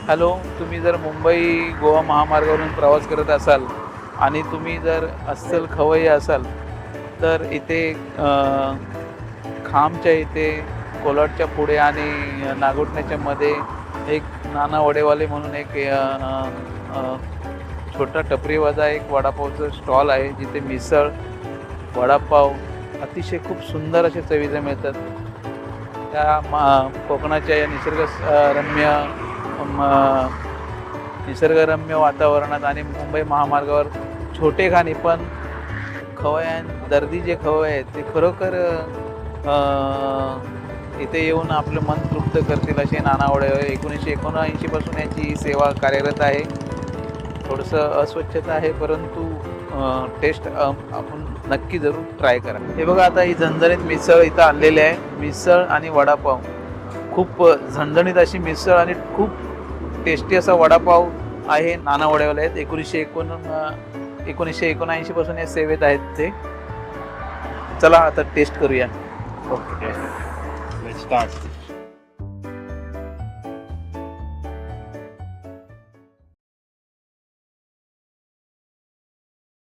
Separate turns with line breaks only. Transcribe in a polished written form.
Hello, तुम्ही जर मुंबई गोवा महामार्गावरून प्रवास करत असाल आणि तुम्ही जर अस्सल खवय्ये असाल तर इथे खामच्या इथे कोलाडच्या पुढे आणि नागोठण्याच्या मध्ये एक नाना वडेवाले म्हणून एक छोटा टपरीवाजा एक वडापावचं स्टॉल आहे, जिथे मिसळ वडापाव अतिशय खूप सुंदर असे चवीचे मिळतात. त्या कोकणाच्या या निसर्गरम्य वातावरणात आणि मुंबई महामार्गावर छोटे खाणी पण दर्दी जे खवय्ये आहेत ते खरोखर इथे येऊन आपलं मन तृप्त करतील असे नाना वडेवाले 1979 पासून यांची सेवा कार्यरत आहे. थोडंसं अस्वच्छता आहे, परंतु टेस्ट आपण नक्की जरूर ट्राय करा. हे बघा, आता ही झणझणीत मिसळ इथं आणलेली आहे. मिसळ आणि वडापाव, खूप झणझणीत अशी मिसळ आणि खूप टेस्टी असा वडापाव आहे. नाना वडेवाले आहेत. 1979 पासून या सेवेत आहेत ते. चला आता टेस्ट करूया.
Okay, let's start.